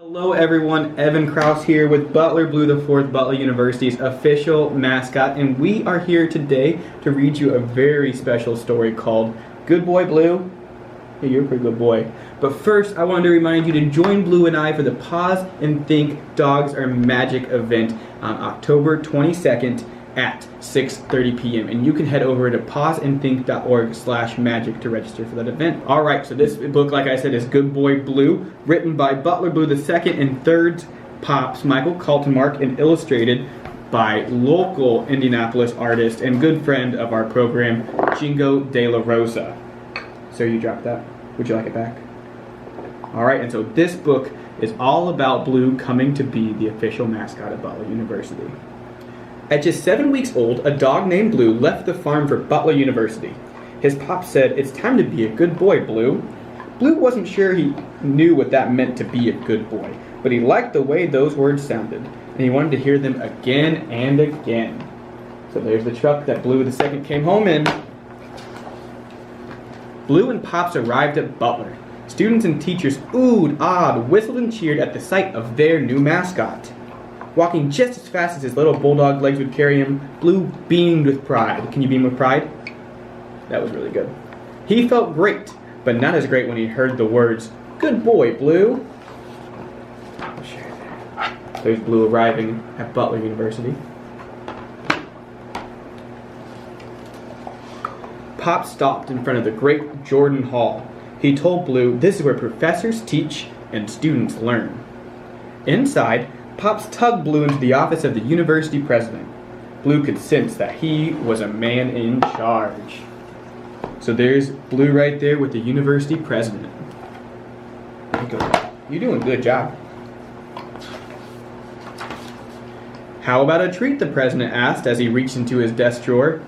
Hello everyone, Evan Krauss here with Butler Blue IV, Butler University's official mascot, and we are here today to read you a very special story called Good Boy Blue. Hey, you're a pretty good boy. But first, I wanted to remind you to join Blue and I for the Paws and Think Dogs Are Magic event on October 22nd at 6:30 p.m. And you can head over to pawsandthink.org/magic to register for that event. Alright, so this book, like I said, is Good Boy Blue, written by Butler Blue II and III Pops, Michael Kaltenmark, and illustrated by local Indianapolis artist and good friend of our program, Jingo De La Rosa. Sir, you dropped that. Would you like it back? Alright, and so this book is all about Blue coming to be the official mascot of Butler University. At just 7 weeks old, a dog named Blue left the farm for Butler University. His pop said, "It's time to be a good boy, Blue." Blue wasn't sure he knew what that meant to be a good boy, but he liked the way those words sounded, and he wanted to hear them again and again. So there's the truck that Blue II came home in. Blue and Pops arrived at Butler. Students and teachers oohed, awed, whistled, and cheered at the sight of their new mascot. Walking just as fast as his little bulldog legs would carry him, Blue beamed with pride. Can you beam with pride? That was really good. He felt great, but not as great when he heard the words, "Good boy, Blue." There's Blue arriving at Butler University. Pop stopped in front of the great Jordan Hall. He told Blue this is where professors teach and students learn. Inside, Pops tugged Blue into the office of the university president. Blue could sense that he was a man in charge. So there's Blue right there with the university president. You're doing a good job. How about a treat, the president asked as he reached into his desk drawer.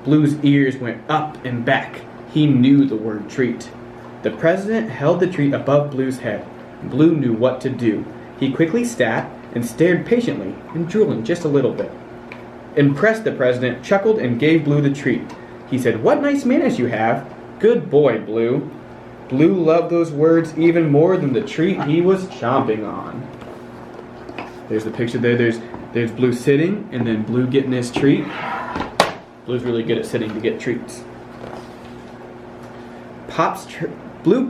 Blue's ears went up and back. He knew the word treat. The president held the treat above Blue's head. Blue knew what to do. He quickly sat and stared patiently and drooling just a little bit. Impressed, the president chuckled and gave Blue the treat. He said, "What nice manners you have. Good boy, Blue." Blue loved those words even more than the treat he was chomping on. There's the picture there. There's Blue sitting and then Blue getting his treat. Blue's really good at sitting to get treats. Blue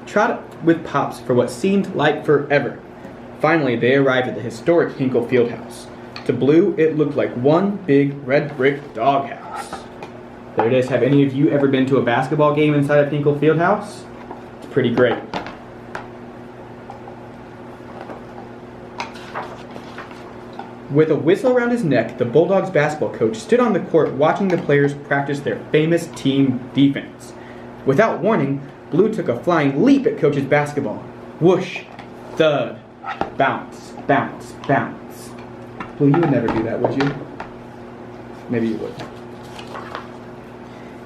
trotted with Pops for what seemed like forever. Finally, they arrived at the historic Hinkle Fieldhouse. To Blue, it looked like one big red brick doghouse. There it is. Have any of you ever been to a basketball game inside of Hinkle Fieldhouse? It's pretty great. With a whistle around his neck, the Bulldogs basketball coach stood on the court watching the players practice their famous team defense. Without warning, Blue took a flying leap at Coach's basketball. Whoosh, thud, bounce, bounce, bounce. Blue, you would never do that, would you? Maybe you would.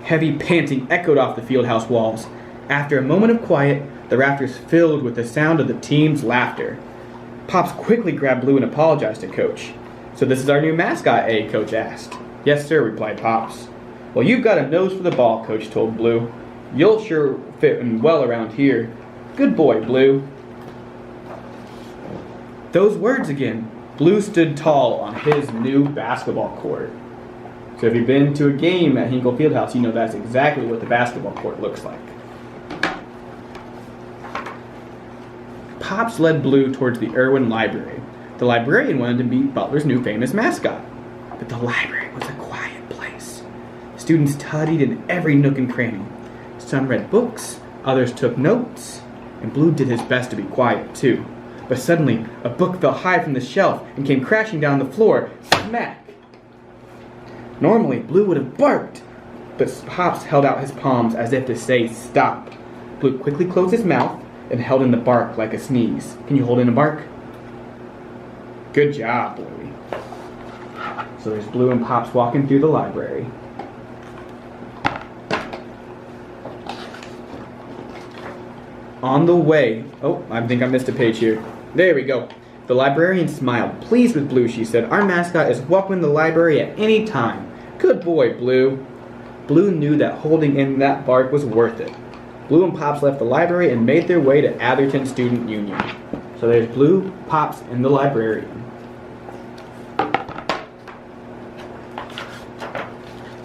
Heavy panting echoed off the fieldhouse walls. After a moment of quiet, the rafters filled with the sound of the team's laughter. Pops quickly grabbed Blue and apologized to Coach. "So this is our new mascot, eh?" Coach asked. "Yes, sir," replied Pops. "Well, you've got a nose for the ball," Coach told Blue. "You'll sure fit in well around here. Good boy, Blue." Those words again. Blue stood tall on his new basketball court. So if you've been to a game at Hinkle Fieldhouse, you know that's exactly what the basketball court looks like. Pops led Blue towards the Irwin Library. The librarian wanted to be Butler's new famous mascot. But the library was a quiet place. Students studied in every nook and cranny. Some read books, others took notes, and Blue did his best to be quiet too. But suddenly, a book fell high from the shelf and came crashing down the floor. Smack! Normally, Blue would have barked, but Pops held out his palms as if to say, "Stop." Blue quickly closed his mouth and held in the bark like a sneeze. Can you hold in a bark? Good job, Bluey. So there's Blue and Pops walking through the library. On the way, I think I missed a page here. There we go. The librarian smiled. Pleased with Blue, she said, "Our mascot is welcome in the library at any time." Good boy, Blue. Blue knew that holding in that bark was worth it. Blue and Pops left the library and made their way to Atherton Student Union. So So there's Blue, Pops, and the librarian.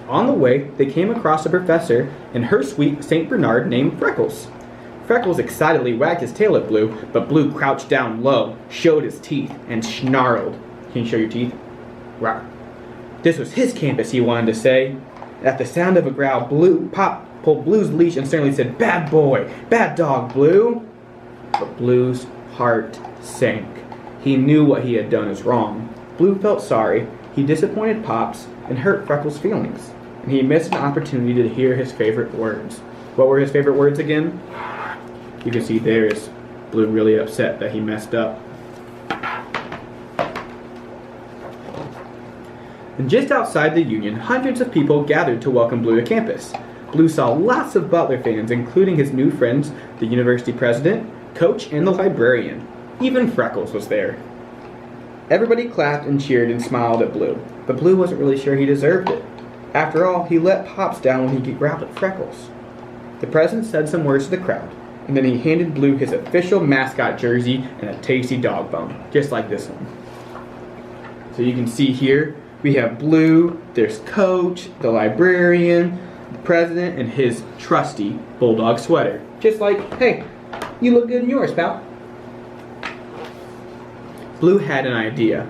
On the way, they came across a professor and her sweet St. Bernard named Freckles. Freckles excitedly wagged his tail at Blue, but Blue crouched down low, showed his teeth, and snarled. Can you show your teeth? Rawr. This was his campus, he wanted to say. At the sound of a growl, Pop pulled Blue's leash and sternly said, "Bad boy! Bad dog, Blue!" But Blue's heart sank. He knew what he had done is wrong. Blue felt sorry. He disappointed Pops and hurt Freckles' feelings. And he missed an opportunity to hear his favorite words. What were his favorite words again? You can see there is Blue really upset that he messed up. And just outside the Union, hundreds of people gathered to welcome Blue to campus. Blue saw lots of Butler fans, including his new friends, the university president, coach, and the librarian. Even Freckles was there. Everybody clapped and cheered and smiled at Blue, but Blue wasn't really sure he deserved it. After all, he let Pops down when he growled at Freckles. The president said some words to the crowd, and then he handed Blue his official mascot jersey and a tasty dog bone, just like this one. So you can see here, we have Blue, there's Coach, the librarian, the president, and his trusty bulldog sweater. Just like, hey, you look good in yours, pal. Blue had an idea.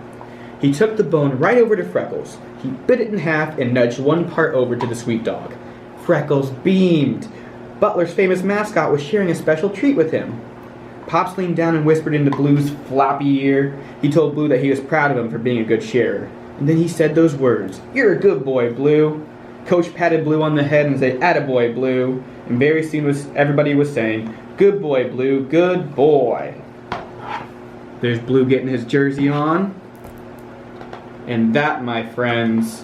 He took the bone right over to Freckles. He bit it in half and nudged one part over to the sweet dog. Freckles beamed. Butler's famous mascot was sharing a special treat with him. Pops leaned down and whispered into Blue's floppy ear. He told Blue that he was proud of him for being a good sharer. And then he said those words, "You're a good boy, Blue." Coach patted Blue on the head and said, "Attaboy, Blue." And very soon everybody was saying, "Good boy, Blue, good boy." There's Blue getting his jersey on. And that, my friends,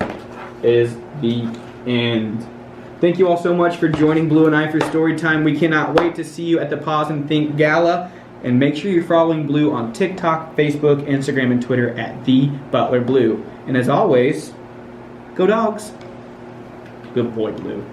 is the end. Thank you all so much for joining Blue and I for story time. We cannot wait to see you at the Paws and Think Gala. And make sure you're following Blue on TikTok, Facebook, Instagram, and Twitter at The Butler Blue. And as always, go Dogs. Good boy, Blue.